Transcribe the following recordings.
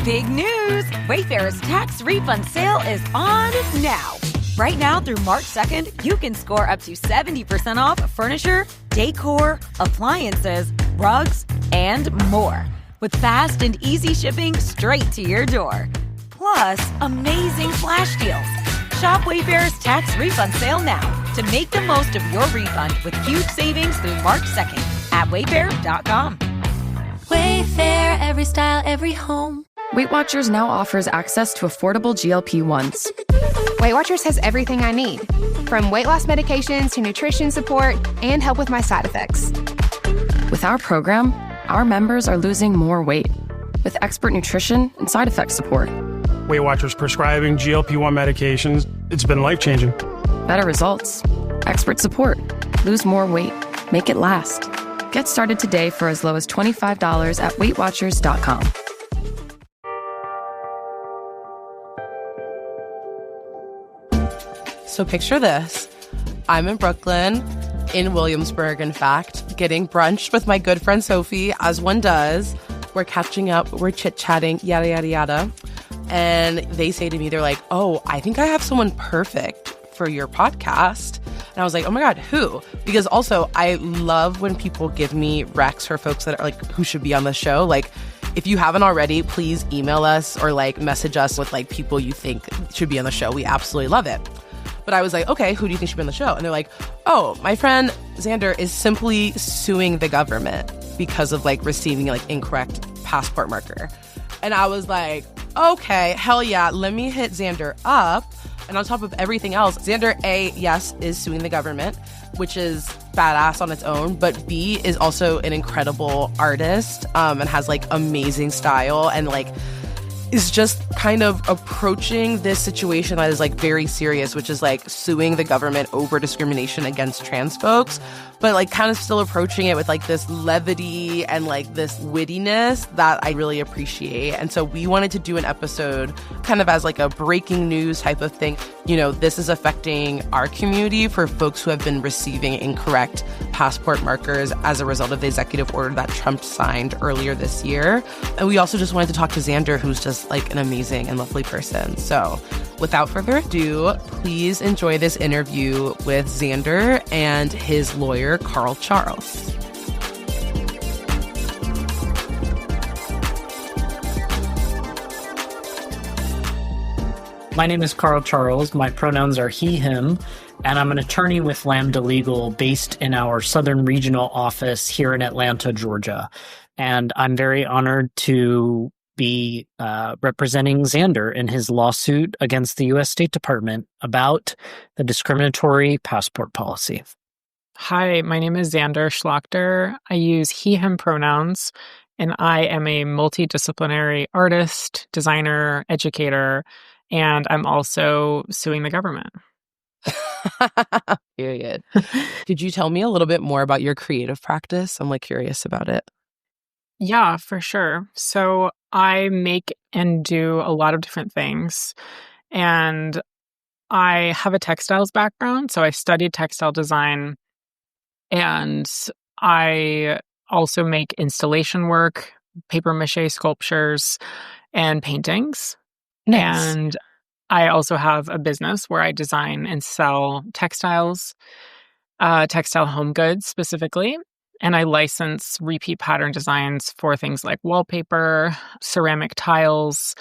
Big news! Wayfair's tax refund sale is on now. Right now through March 2nd, you can score up to 70% off furniture, decor, appliances, rugs, and more. With fast and easy shipping straight to your door. Plus, amazing flash deals. Shop Wayfair's tax refund sale now to make the most of your refund with huge savings through March 2nd at wayfair.com. Wayfair, every style, every home. Weight Watchers now offers access to affordable GLP-1s. Weight Watchers has everything I need, from weight loss medications to nutrition support and help with my side effects. With our program, our members are losing more weight with expert nutrition and side effect support. Weight Watchers prescribing GLP-1 medications, it's been life-changing. Better results, expert support, lose more weight, make it last. Get started today for as low as $25 at WeightWatchers.com. So picture this. I'm in Brooklyn, in Williamsburg, in fact, getting brunch with my good friend Sophie, as one does. We're catching up, we're chit-chatting, yada, yada, yada. And they say to me, they're like, oh, I think I have someone perfect for your podcast. And I was like, oh my God, who? Because also, I love when people give me recs for folks that are like, who should be on the show. Like, if you haven't already, please email us or like message us with like people you think should be on the show. We absolutely love it. But I was like, okay, who do you think should be on the show? And they're like, oh, my friend Zander is simply suing the government because of like receiving like incorrect passport marker. And I was like, okay, hell yeah, let me hit Zander up. And on top of everything else, Zander, A, yes, is suing the government, which is badass on its own, but B, is also an incredible artist and has like amazing style and like is just kind of approaching this situation that is like very serious, which is like suing the government over discrimination against trans folks, but like kind of still approaching it with like this levity and like this wittiness that I really appreciate. And so we wanted to do an episode kind of as like a breaking news type of thing. You know, this is affecting our community for folks who have been receiving incorrect passport markers as a result of the executive order that Trump signed earlier this year. And we also just wanted to talk to Zander, who's just like an amazing and lovely person. So without further ado, please enjoy this interview with Zander and his lawyer, Carl Charles. My name is Carl Charles. My pronouns are he, him, and I'm an attorney with Lambda Legal based in our Southern Regional office here in Atlanta, Georgia. And I'm very honored to be representing Zander in his lawsuit against the U.S. State Department about the discriminatory passport policy. Hi, my name is Zander Schlacter. I use he, him pronouns, and I am a multidisciplinary artist, designer, educator, and I'm also suing the government. Period. Could you tell me a little bit more about your creative practice? I'm like curious about it. Yeah, for sure. So I make and do a lot of different things. And I have a textiles background. So I studied textile design. And I also make installation work, paper mache sculptures, and paintings. Nice. And I also have a business where I design and sell textiles, textile home goods specifically. And I license repeat pattern designs for things like wallpaper, ceramic tiles,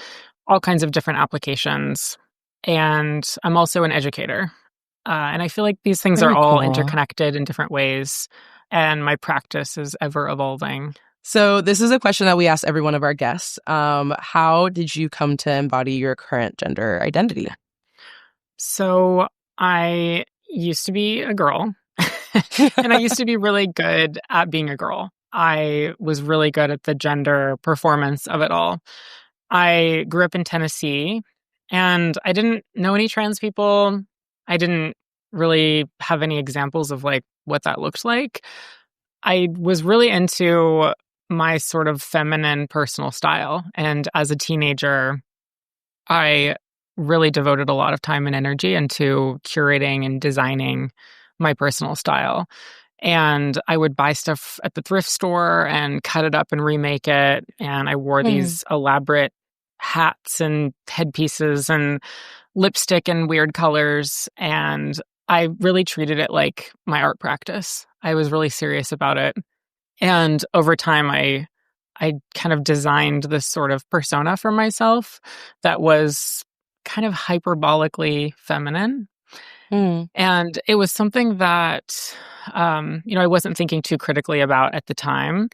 all kinds of different applications. And I'm also an educator. And I feel like these things Very are all cool. interconnected in different ways. And my practice is ever evolving. So this is a question that we ask every one of our guests. How did you come to embody your current gender identity? So I used to be a girl. And I used to be really good at being a girl. I was really good at the gender performance of it all. I grew up in Tennessee, and I didn't know any trans people. I didn't really have any examples of like what that looked like. I was really into my sort of feminine personal style. And as a teenager, I really devoted a lot of time and energy into curating and designing my personal style. And I would buy stuff at the thrift store and cut it up and remake it. And I wore these elaborate hats and headpieces and lipstick and weird colors. And I really treated it like my art practice. I was really serious about it. And over time, I kind of designed this sort of persona for myself that was kind of hyperbolically feminine. And it was something that, I wasn't thinking too critically about at the time.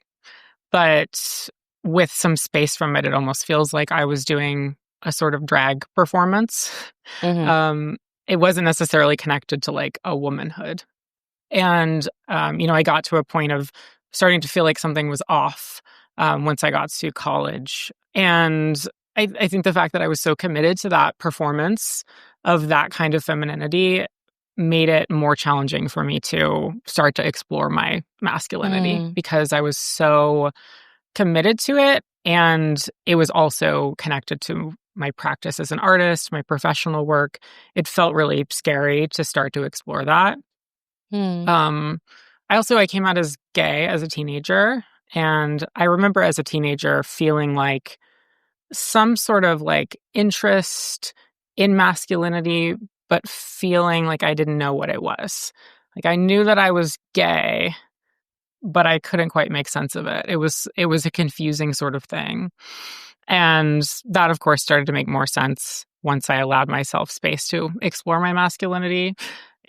But with some space from it, it almost feels like I was doing a sort of drag performance. It wasn't necessarily connected to like a womanhood. And, I got to a point of starting to feel like something was off once I got to college. And I think the fact that I was so committed to that performance of that kind of femininity made it more challenging for me to start to explore my masculinity because I was so committed to it. And it was also connected to my practice as an artist, my professional work. It felt really scary to start to explore that. I came out as gay as a teenager. And I remember as a teenager feeling like some sort of like interest in masculinity, but feeling like I didn't know what it was. Like I knew that I was gay, but I couldn't quite make sense of it. It was a confusing sort of thing. And that, of course, started to make more sense once I allowed myself space to explore my masculinity.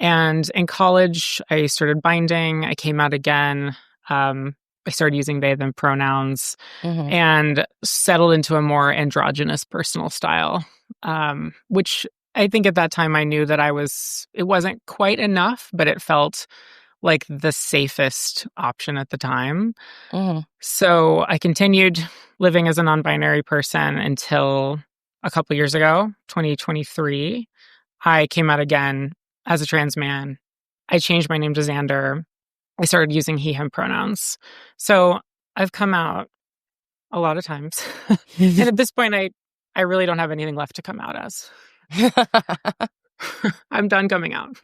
And in college, I started binding. I came out again. I started using they, them pronouns and settled into a more androgynous personal style, which I think at that time I knew that it wasn't quite enough, but it felt like the safest option at the time. So I continued living as a non-binary person until a couple years ago, 2023. I came out again as a trans man. I changed my name to Zander. I started using he, him pronouns. So I've come out a lot of times. And at this point, I really don't have anything left to come out as. I'm done coming out.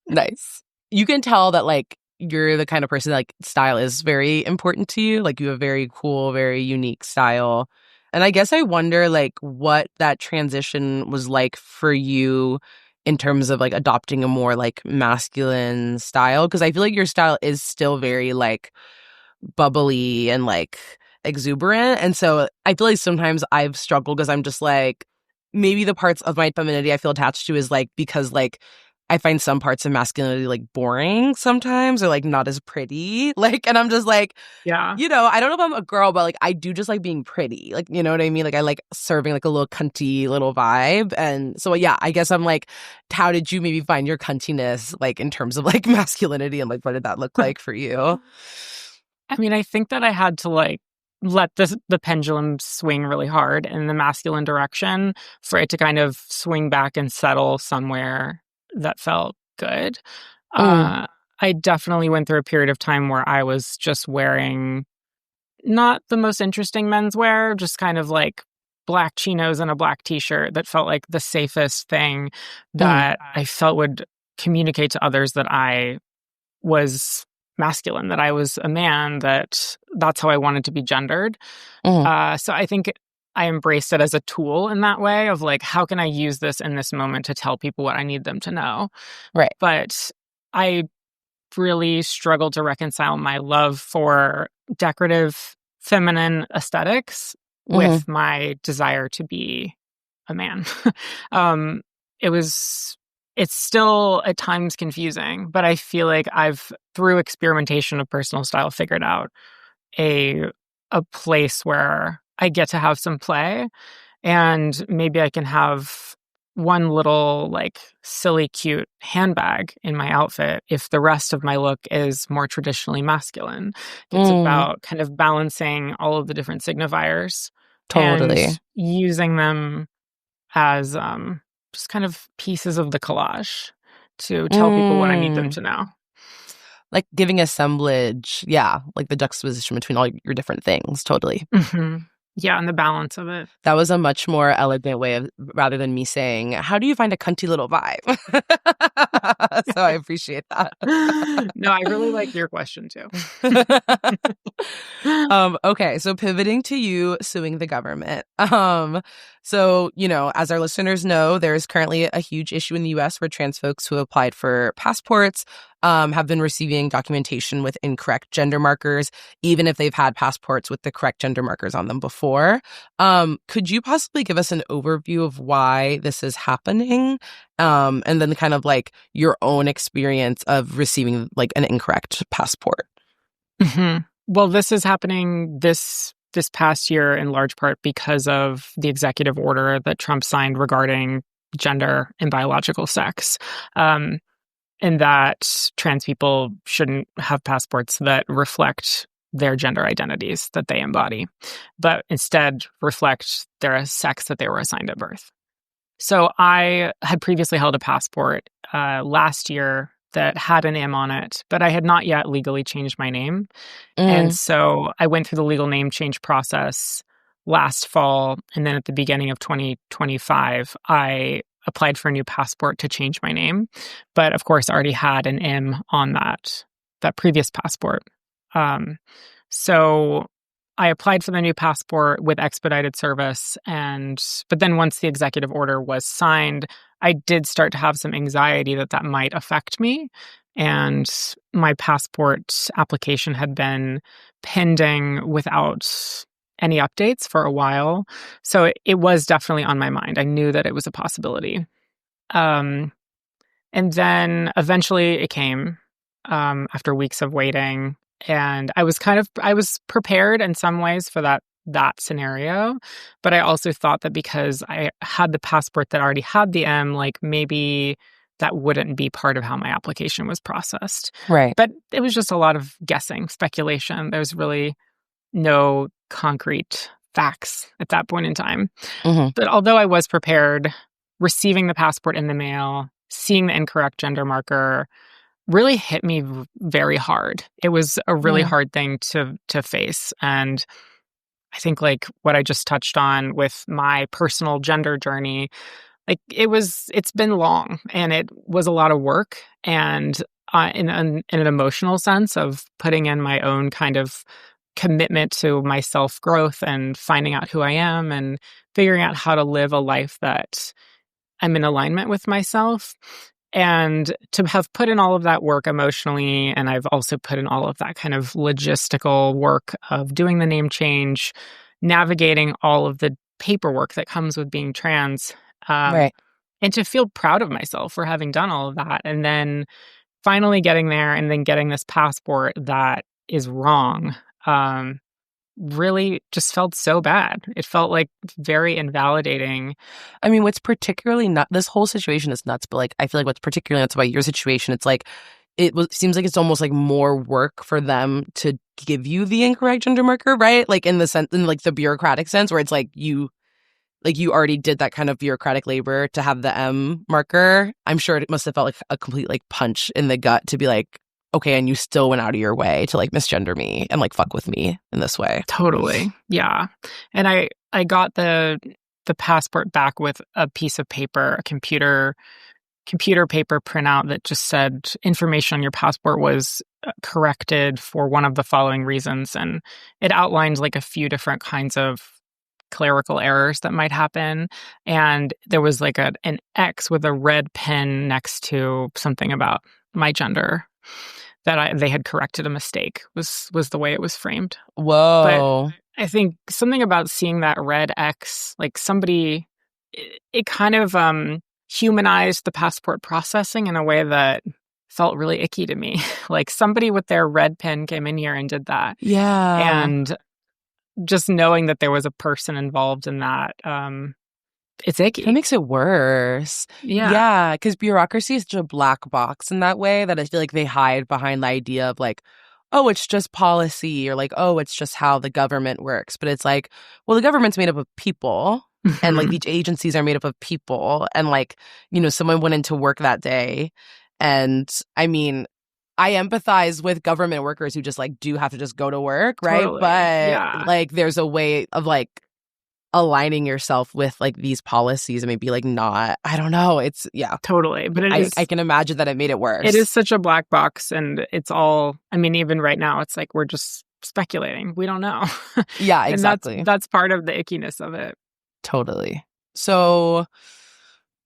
Nice. You can tell that like you're the kind of person that like style is very important to you. Like you have a very cool, very unique style. And I guess I wonder like what that transition was like for you in terms of like adopting a more like masculine style. Because I feel like your style is still very like bubbly and like exuberant. And so I feel like sometimes I've struggled because I'm just like, maybe the parts of my femininity I feel attached to is like because like I find some parts of masculinity like boring sometimes or like not as pretty. Like, and I'm just like, yeah, I don't know if I'm a girl, but like I do just like being pretty. Like, you know what I mean? Like I like serving like a little cunty little vibe. And so, yeah, I guess I'm like, how did you maybe find your cuntiness like in terms of like masculinity and like what did that look like for you? I mean, I think that I had to like let the pendulum swing really hard in the masculine direction for it to kind of swing back and settle somewhere that felt good. I definitely went through a period of time where I was just wearing not the most interesting menswear, just kind of like black chinos and a black t-shirt that felt like the safest thing that I felt would communicate to others that I was masculine, that I was a man, that's how I wanted to be gendered. So I think I embraced it as a tool in that way of like, how can I use this in this moment to tell people what I need them to know? Right. But I really struggled to reconcile my love for decorative feminine aesthetics with my desire to be a man. It's still at times confusing, but I feel like I've, through experimentation of personal style, figured out a place where I get to have some play, and maybe I can have one little like silly, cute handbag in my outfit if the rest of my look is more traditionally masculine. It's about kind of balancing all of the different signifiers. Totally. And using them as just kind of pieces of the collage to tell people what I need them to know. Like giving assemblage, yeah, like the juxtaposition between all your different things, totally. Yeah, and the balance of it. That was a much more elegant way of, rather than me saying, how do you find a cunty little vibe? So I appreciate that. No, I really like your question too. Okay, so pivoting to you suing the government. So, as our listeners know, there is currently a huge issue in the U.S. where trans folks who applied for passports have been receiving documentation with incorrect gender markers, even if they've had passports with the correct gender markers on them before. Could you possibly give us an overview of why this is happening? And then kind of like your own experience of receiving like an incorrect passport? Mm-hmm. Well, this is happening this past year in large part because of the executive order that Trump signed regarding gender and biological sex. And that trans people shouldn't have passports that reflect their gender identities that they embody, but instead reflect their sex that they were assigned at birth. So I had previously held a passport last year that had an M on it, but I had not yet legally changed my name. And so I went through the legal name change process last fall. And then at the beginning of 2025, I applied for a new passport to change my name. But of course, I already had an M on that previous passport. So I applied for the new passport with expedited service. But then once the executive order was signed, I did start to have some anxiety that might affect me. And my passport application had been pending without any updates for a while. So it was definitely on my mind. I knew that it was a possibility. And then eventually it came after weeks of waiting. And I was prepared in some ways for that scenario. But I also thought that because I had the passport that already had the M, like maybe that wouldn't be part of how my application was processed. Right. But it was just a lot of guessing, speculation. There's really no concrete facts at that point in time. Mm-hmm. But although I was prepared, receiving the passport in the mail, seeing the incorrect gender marker really hit me very hard. It was a really hard thing to face. And I think like what I just touched on with my personal gender journey, like it's been long and it was a lot of work. And in an emotional sense of putting in my own kind of commitment to my self-growth and finding out who I am and figuring out how to live a life that I'm in alignment with myself. And to have put in all of that work emotionally, and I've also put in all of that kind of logistical work of doing the name change, navigating all of the paperwork that comes with being trans, Right. And to feel proud of myself for having done all of that. And then finally getting there and then getting this passport that is wrong, really just felt so bad. It felt like very invalidating. I mean, what's particularly this whole situation is nuts, but like, I feel like what's particularly nuts about your situation, it's like, seems like it's almost like more work for them to give you the incorrect gender marker, right? Like in the bureaucratic sense where it's like you already did that kind of bureaucratic labor to have the M marker. I'm sure it must have felt like a complete like punch in the gut to be like, okay, and you still went out of your way to like misgender me and like fuck with me in this way. Totally. Yeah. And I got the passport back with a piece of paper, a computer paper printout that just said information on your passport was corrected for one of the following reasons. And it outlined like a few different kinds of clerical errors that might happen. And there was like an X with a red pen next to something about my gender. That they had corrected a mistake was the way it was framed. Whoa. But I think something about seeing that red X, like it kind of humanized the passport processing in a way that felt really icky to me. Like somebody with their red pen came in here and did that. Yeah. And just knowing that there was a person involved in that, it's icky. That makes it worse. Yeah, because bureaucracy is such a black box in that way that I feel like they hide behind the idea of like, oh, it's just policy or like, oh, it's just how the government works. But it's like, well, the government's made up of people and like these agencies are made up of people. And like, someone went into work that day. And I mean, I empathize with government workers who just like do have to just go to work, right? Totally. But like there's a way of like aligning yourself with like these policies and maybe like not, I don't know. It's Totally. But I can imagine that it made it worse. It is such a black box, and it's all, I mean, even right now, it's like we're just speculating. We don't know. Yeah, exactly. And that's part of the ickiness of it. Totally. So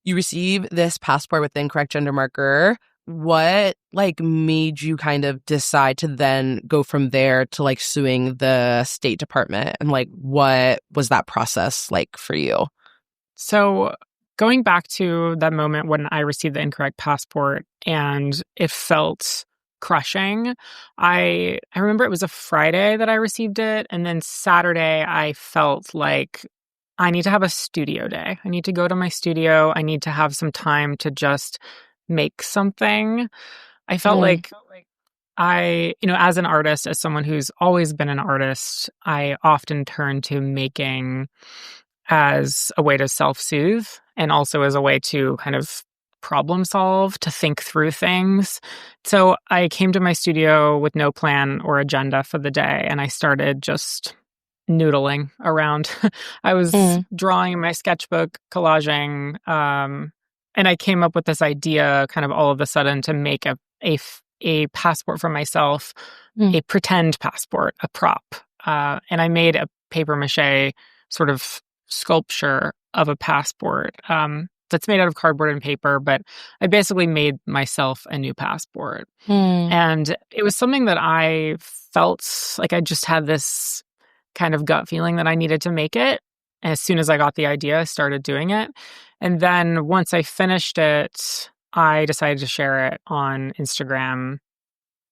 you receive this passport with the incorrect gender marker. What like made you kind of decide to then go from there to like suing the State Department? And like, what was that process like for you? So going back to that moment when I received the incorrect passport and it felt crushing, I remember it was a Friday that I received it. And then Saturday, I felt like I need to have a studio day. I need to go to my studio. I need to have some time to just make something. I felt like I, as an artist, as someone who's always been an artist, I often turn to making as a way to self-soothe and also as a way to kind of problem solve, to think through things. So I came to my studio with no plan or agenda for the day, and I started just noodling around. I was drawing in my sketchbook, collaging, and I came up with this idea kind of all of a sudden to make a passport for myself, a pretend passport, a prop. And I made a papier-mâché sort of sculpture of a passport that's made out of cardboard and paper, but I basically made myself a new passport. And it was something that I felt like I just had this kind of gut feeling that I needed to make it. As soon as I got the idea, I started doing it. And then once I finished it, I decided to share it on Instagram.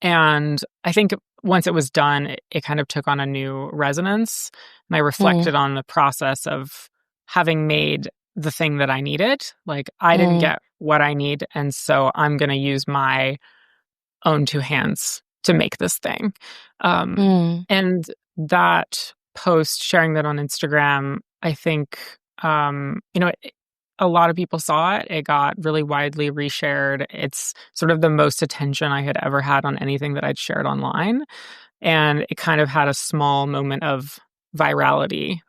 And I think once it was done, it kind of took on a new resonance. And I reflected on the process of having made the thing that I needed. Like, I didn't get what I need. And so I'm going to use my own two hands to make this thing. And that post, sharing that on Instagram, I think, a lot of people saw it. It got really widely reshared. It's sort of the most attention I had ever had on anything that I'd shared online. And it kind of had a small moment of virality.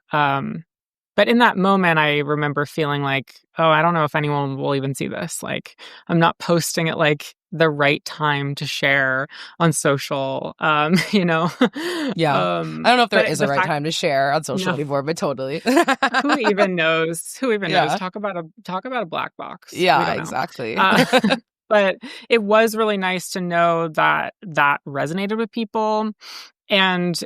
But in that moment, I remember feeling like, oh, I don't know if anyone will even see this. Like, I'm not posting at like the right time to share on social, Yeah. I don't know if there is a right time to share on social anymore, but totally. Who even knows? Who even knows? Talk about a black box. Yeah, exactly. But it was really nice to know that resonated with people. And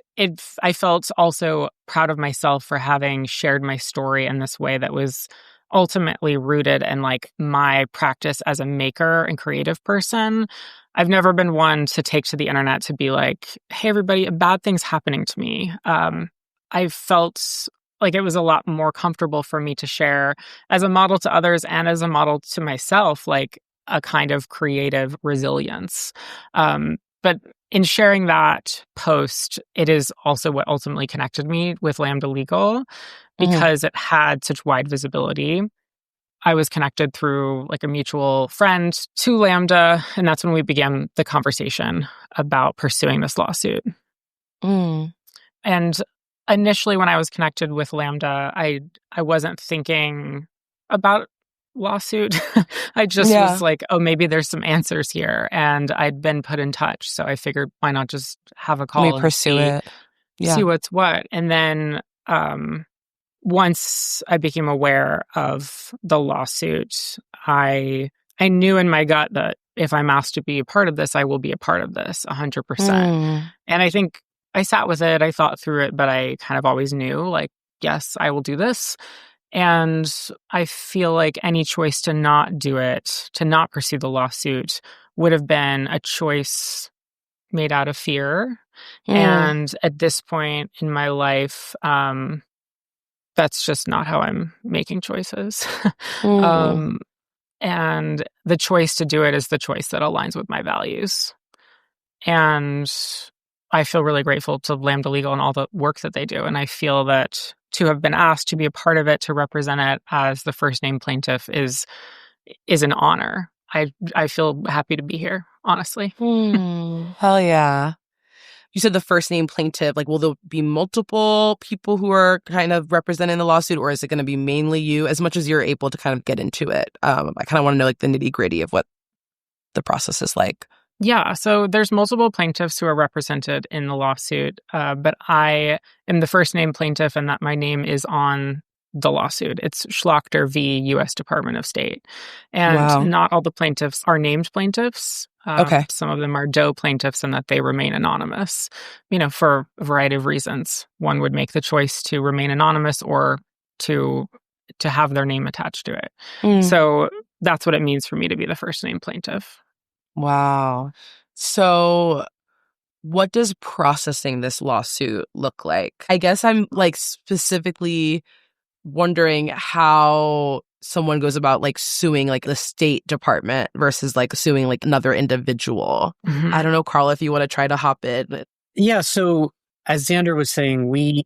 I felt also proud of myself for having shared my story in this way that was ultimately rooted in like my practice as a maker and creative person. I've never been one to take to the internet to be like, hey, everybody, a bad thing's happening to me. I felt like it was a lot more comfortable for me to share as a model to others and as a model to myself, like a kind of creative resilience. But in sharing that post, it is also what ultimately connected me with Lambda Legal because it had such wide visibility. I was connected through like a mutual friend to Lambda, and that's when we began the conversation about pursuing this lawsuit. And initially when I was connected with Lambda, I wasn't thinking about lawsuit. I just was like, oh, maybe there's some answers here. And I'd been put in touch. So I figured, why not just have a call and pursue it. See what's what. And then once I became aware of the lawsuit, I knew in my gut that if I'm asked to be a part of this, I will be a part of this 100%. And I think I sat with it, I thought through it, but I kind of always knew, like, yes, I will do this. And I feel like any choice to not do it, to not pursue the lawsuit, would have been a choice made out of fear. And at this point in my life, that's just not how I'm making choices. And the choice to do it is the choice that aligns with my values. And I feel really grateful to Lambda Legal and all the work that they do. And I feel that to have been asked to be a part of it, to represent it as the first name plaintiff is an honor. I feel happy to be here, honestly. Hell yeah. you said the first name plaintiff, like, will there be multiple people who are kind of representing the lawsuit, or is it going to be mainly you, as much as you're able to kind of get into it? I kind of want to know like the nitty gritty of what the process is like. Yeah, so there's multiple plaintiffs who are represented in the lawsuit, but I am the first name plaintiff, and that my name is on the lawsuit. It's Schlacter v. U.S. Department of State. And not all the plaintiffs are named plaintiffs. Okay. Some of them are DOE plaintiffs, and that they remain anonymous, for a variety of reasons. One would make the choice to remain anonymous or to have their name attached to it. So that's what it means for me to be the first name plaintiff. Wow. So what does processing this lawsuit look like? I guess I'm like specifically wondering how someone goes about like suing like the State Department versus like suing like another individual. Mm-hmm. I don't know, Carl, if you want to try to hop in. Yeah, so as Zander was saying, we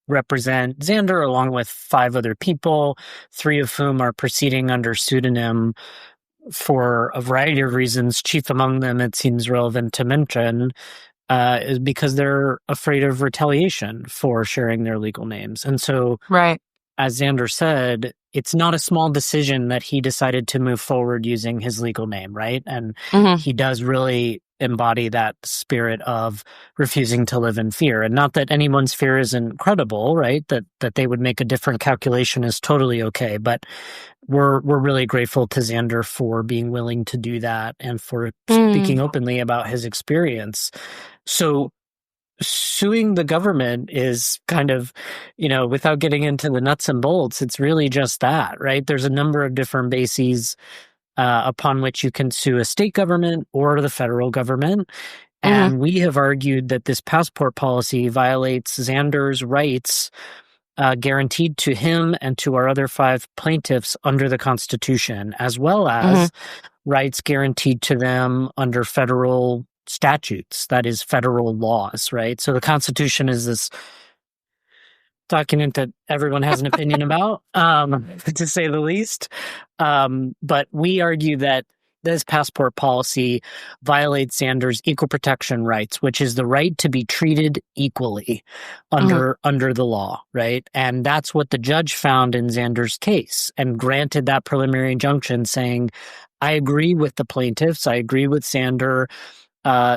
represent Zander along with 5 other people, 3 of whom are proceeding under pseudonym for a variety of reasons. Chief among them, it seems relevant to mention, is because they're afraid of retaliation for sharing their legal names. And so, right, as Zander said, it's not a small decision that he decided to move forward using his legal name, right? And he does really embody that spirit of refusing to live in fear. And not that anyone's fear isn't credible, right? That they would make a different calculation is totally okay. But we're really grateful to Zander for being willing to do that and for speaking openly about his experience. So suing the government is kind of, without getting into the nuts and bolts, it's really just that, right? There's a number of different bases upon which you can sue a state government or the federal government. And we have argued that this passport policy violates Zander's rights guaranteed to him and to our other 5 plaintiffs under the Constitution, as well as rights guaranteed to them under federal statutes, that is, federal laws, right? So the Constitution is this document that everyone has an opinion about, to say the least. But we argue that this passport policy violates Zander's equal protection rights, which is the right to be treated equally under the law, right? And that's what the judge found in Zander's case and granted that preliminary injunction saying, I agree with the plaintiffs, I agree with Zander.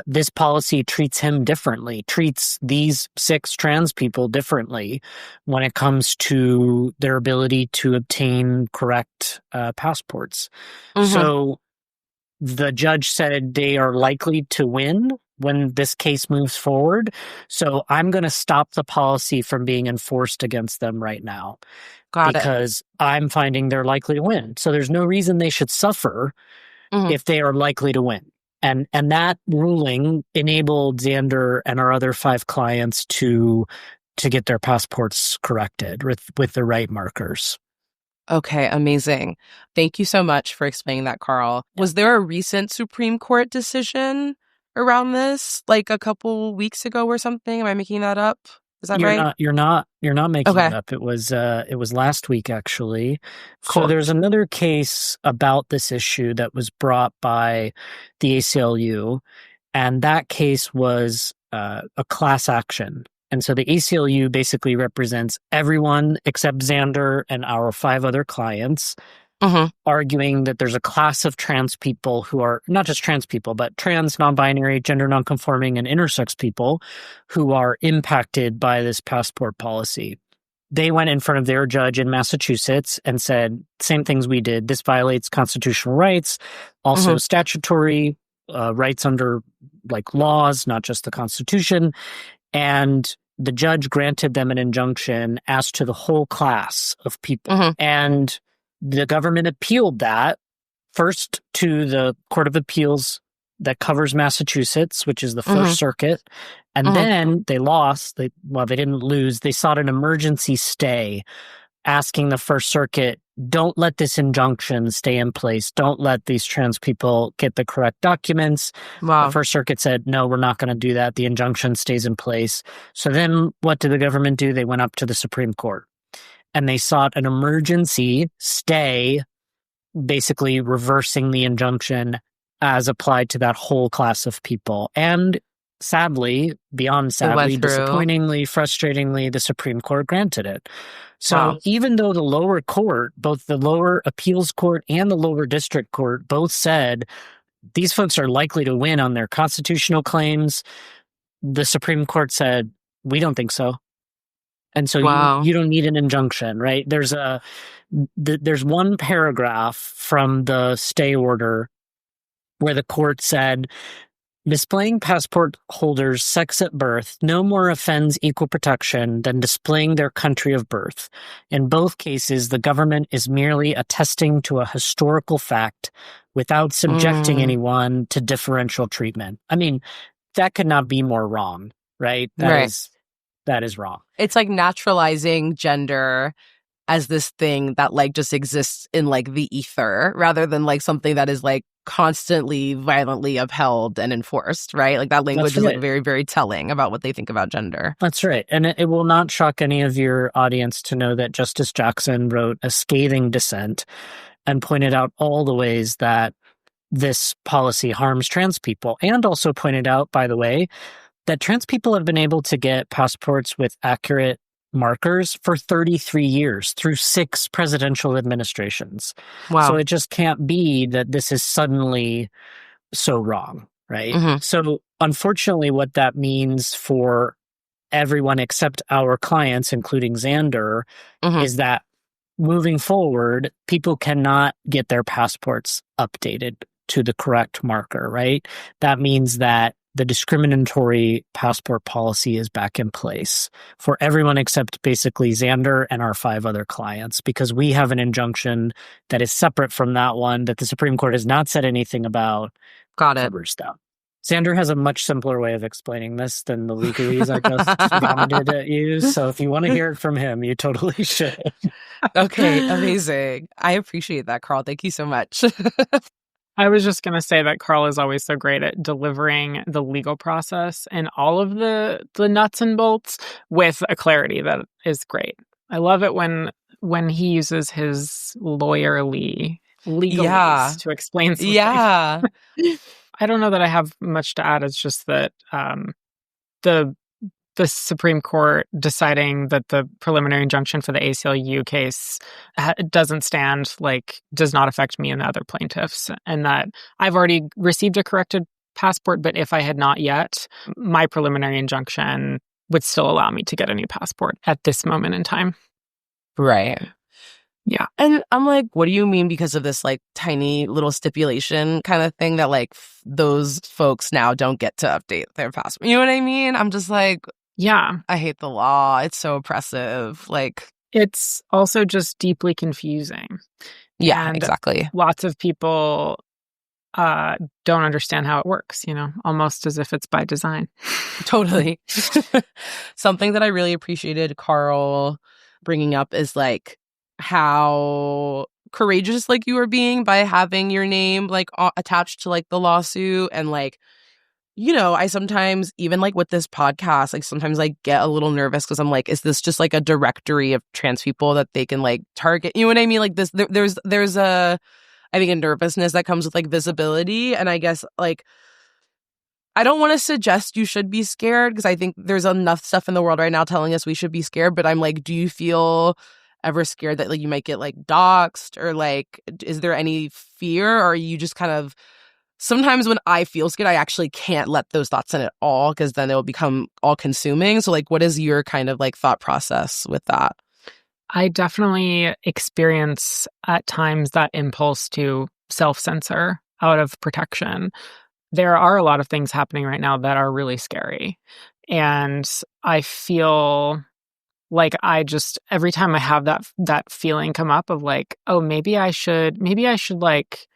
This policy treats him differently, treats these 6 trans people differently when it comes to their ability to obtain correct passports. So the judge said they are likely to win when this case moves forward. So I'm going to stop the policy from being enforced against them right now. Because I'm finding they're likely to win. So there's no reason they should suffer if they are likely to win. And that ruling enabled Zander and our other 5 clients to get their passports corrected with the right markers. Okay, amazing. Thank you so much for explaining that, Carl. Was there a recent Supreme Court decision around this, like a couple weeks ago or something? Am I making that up? Is that right? You're not making it up. It was last week, actually. Cool. So there's another case about this issue that was brought by the ACLU, and that case was a class action. And so the ACLU basically represents everyone except Zander and our 5 other clients, arguing that there's a class of trans people who are not just trans people, but trans, non-binary, gender non-conforming, and intersex people who are impacted by this passport policy. They went in front of their judge in Massachusetts and said, same things we did. This violates constitutional rights, also statutory rights under like laws, not just the Constitution. And the judge granted them an injunction as to the whole class of people. And the government appealed that first to the Court of Appeals that covers Massachusetts, which is the First Circuit. And then they lost. They didn't lose. They sought an emergency stay, asking the First Circuit, don't let this injunction stay in place. Don't let these trans people get the correct documents. The First Circuit said, no, we're not going to do that. The injunction stays in place. So then what did the government do? They went up to the Supreme Court and they sought an emergency stay, basically reversing the injunction as applied to that whole class of people. And sadly, beyond sadly, disappointingly, frustratingly, the Supreme Court granted it. So even though the lower court, both the lower appeals court and the lower district court, both said these folks are likely to win on their constitutional claims, the Supreme Court said, we don't think so. And so you don't need an injunction, right? There's one paragraph from the stay order where the court said, displaying passport holders' sex at birth no more offends equal protection than displaying their country of birth. In both cases, the government is merely attesting to a historical fact without subjecting anyone to differential treatment. I mean, that could not be more wrong, right? That is wrong. It's like naturalizing gender as this thing that like just exists in like the ether rather than like something that is like constantly violently upheld and enforced, right? Like that language is like very, very telling about what they think about gender. That's right. And it will not shock any of your audience to know that Justice Jackson wrote a scathing dissent and pointed out all the ways that this policy harms trans people, and also pointed out, by the way, that trans people have been able to get passports with accurate markers for 33 years through 6 presidential administrations. Wow. So it just can't be that this is suddenly so wrong, right? So unfortunately, what that means for everyone except our clients, including Zander, is that moving forward, people cannot get their passports updated to the correct marker, right? That means that the discriminatory passport policy is back in place for everyone except basically Zander and our 5 other clients, because we have an injunction that is separate from that one that the Supreme Court has not said anything about. Got it. Covers them. Zander has a much simpler way of explaining this than the legalese I just vomited at you. So if you want to hear it from him, you totally should. Okay, amazing. I appreciate that, Carl. Thank you so much. I was just going to say that Carl is always so great at delivering the legal process and all of the nuts and bolts with a clarity that is great. I love it when he uses his lawyerly legalese to explain something. Yeah. I don't know that I have much to add. It's just that the Supreme Court deciding that the preliminary injunction for the ACLU case doesn't stand, like, does not affect me and the other plaintiffs, and that I've already received a corrected passport, but if I had not yet, my preliminary injunction would still allow me to get a new passport at this moment in time. Right. Yeah. And I'm like, what do you mean because of this like tiny little stipulation kind of thing that like those folks now don't get to update their passport? You know what I mean? I'm just like, yeah, I hate the law. It's so oppressive. Like, it's also just deeply confusing. Yeah, and exactly. Lots of people don't understand how it works, you know, almost as if it's by design. Totally. Something that I really appreciated Carl bringing up is like how courageous like you were being by having your name like attached to like the lawsuit. And like, you know, I sometimes even like with this podcast, like sometimes I get a little nervous because I'm like, is this just like a directory of trans people that they can like target? You know what I mean? Like this, there's a, I think, a nervousness that comes with like visibility. And I guess like, I don't want to suggest you should be scared because I think there's enough stuff in the world right now telling us we should be scared. But I'm like, do you feel ever scared that like you might get like doxxed, or like, is there any fear, or are you just kind of, sometimes when I feel scared, I actually can't let those thoughts in at all because then it will become all consuming. So like, what is your kind of like thought process with that? I definitely experience at times that impulse to self-censor out of protection. There are a lot of things happening right now that are really scary. And I feel like I just, every time I have that feeling come up of like, oh, maybe I should like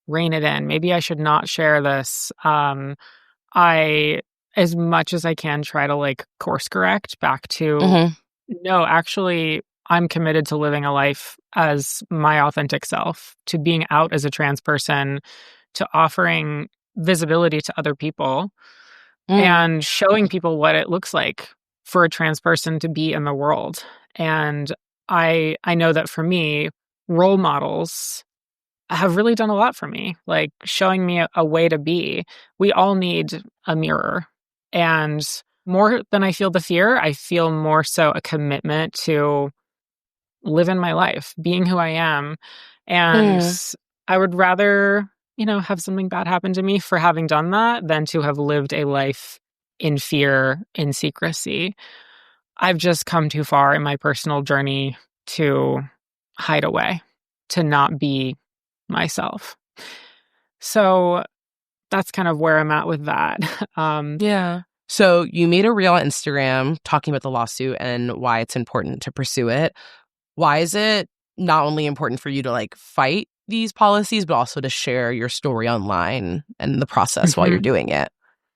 rein it in. Maybe I should not share this. I, as much as I can, try to like course correct back to, no, actually, I'm committed to living a life as my authentic self, to being out as a trans person, to offering visibility to other people and showing people what it looks like for a trans person to be in the world. And I know that for me, role models have really done a lot for me, like showing me a way to be. We all need a mirror. And more than I feel the fear, I feel more so a commitment to living my life, being who I am. And I would rather, have something bad happen to me for having done that than to have lived a life in fear, in secrecy. I've just come too far in my personal journey to hide away, to not be myself. So that's kind of where I'm at with that. Yeah. So you made a reel on Instagram talking about the lawsuit and why it's important to pursue it. Why is it not only important for you to like fight these policies, but also to share your story online and the process while you're doing it?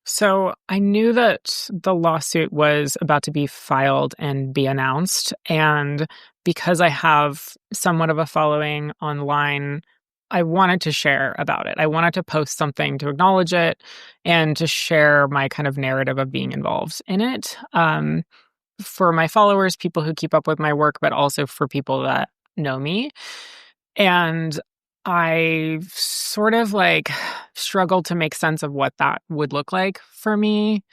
So I knew that the lawsuit was about to be filed and be announced. And because I have somewhat of a following online, I wanted to share about it. I wanted to post something to acknowledge it and to share my kind of narrative of being involved in it. For my followers, people who keep up with my work, but also for people that know me. And I sort of like struggled to make sense of what that would look like for me.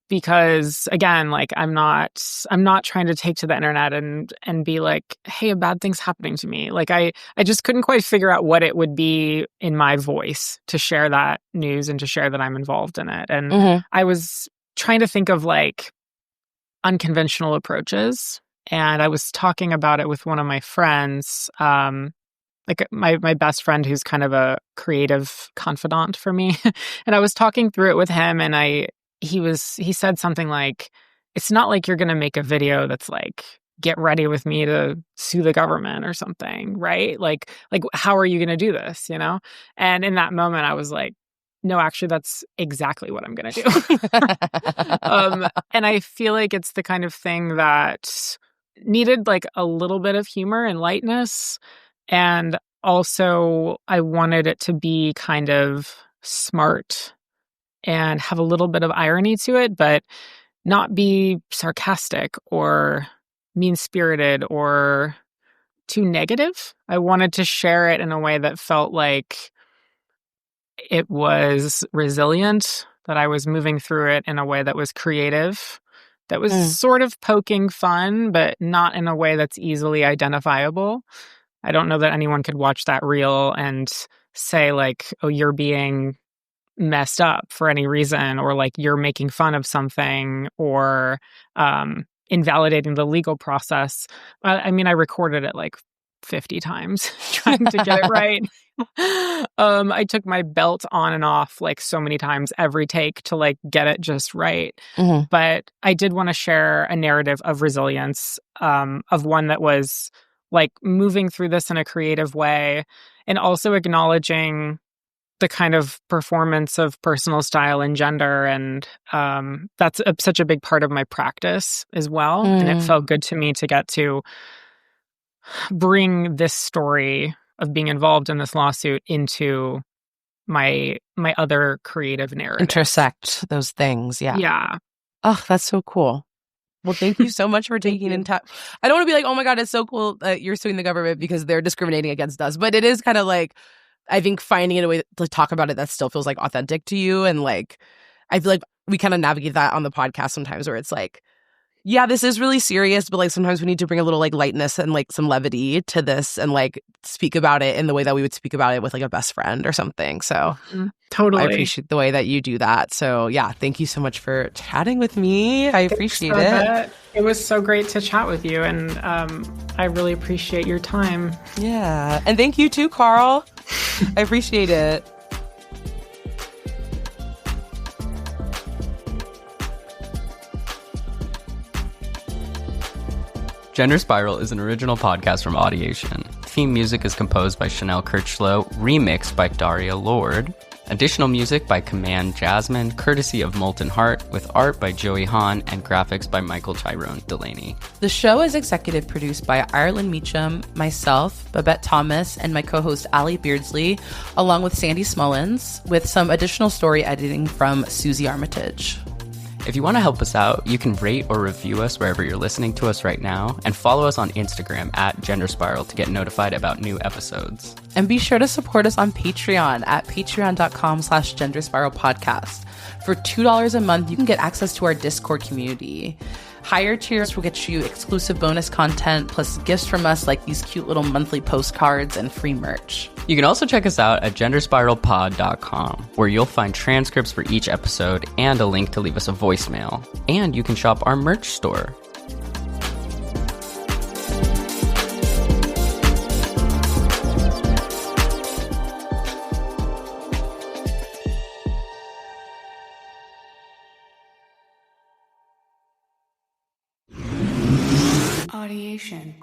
Because again, like I'm not trying to take to the internet and be like, hey, a bad thing's happening to me. Like I just couldn't quite figure out what it would be in my voice to share that news and to share that I'm involved in it. And I was trying to think of like unconventional approaches. And I was talking about it with one of my friends, like my best friend who's kind of a creative confidant for me. And I was talking through it with him and he said something like, it's not like you're going to make a video that's like, get ready with me to sue the government or something, right? Like how are you going to do this, And in that moment, I was like, no, actually, that's exactly what I'm going to do. And I feel like it's the kind of thing that needed like a little bit of humor and lightness. And also, I wanted it to be kind of smart and have a little bit of irony to it, but not be sarcastic or mean-spirited or too negative. I wanted to share it in a way that felt like it was resilient, that I was moving through it in a way that was creative, that was sort of poking fun, but not in a way that's easily identifiable. I don't know that anyone could watch that reel and say like, oh, you're being messed up for any reason, or like you're making fun of something, or invalidating the legal process. I mean, I recorded it like 50 times trying to get it right. I took my belt on and off like so many times every take to like get it just right. But I did want to share a narrative of resilience, of one that was like moving through this in a creative way, and also acknowledging the kind of performance of personal style and gender. And that's such a big part of my practice as well. And it felt good to me to get to bring this story of being involved in this lawsuit into my other creative narrative. Intersect those things. Yeah. Yeah. Oh, that's so cool. Well, thank you so much for taking in time. I don't want to be like, oh my God, it's so cool that you're suing the government because they're discriminating against us. But it is kind of like, I think finding a way to talk about it that still feels like authentic to you. And like, I feel like we kind of navigate that on the podcast sometimes where it's like, yeah, this is really serious, but like sometimes we need to bring a little like lightness and like some levity to this and like speak about it in the way that we would speak about it with like a best friend or something. So totally. I appreciate the way that you do that. So yeah, thank you so much for chatting with me. I appreciate it. It was so great to chat with you, and I really appreciate your time. Yeah. And thank you too, Carl. I appreciate it. Gender Spiral is an original podcast from Audiation. Theme music is composed by Chanel Kirchlow, remixed by Daria Lord. Additional music by Command Jasmine, courtesy of Molten Heart, with art by Joey Hahn and graphics by Michael Tyrone Delaney. The show is executive produced by Ireland Meacham, myself, Babette Thomas, and my co-host Allie Beardsley, along with Sandy Smullins, with some additional story editing from Susie Armitage. If you want to help us out, you can rate or review us wherever you're listening to us right now, and follow us on Instagram at Gender Spiral to get notified about new episodes. And be sure to support us on Patreon at patreon.com/genderspiralpodcast. For $2 a month, you can get access to our Discord community. Higher tiers will get you exclusive bonus content, plus gifts from us like these cute little monthly postcards and free merch. You can also check us out at genderspiralpod.com, where you'll find transcripts for each episode and a link to leave us a voicemail. And you can shop our merch store. Audiation.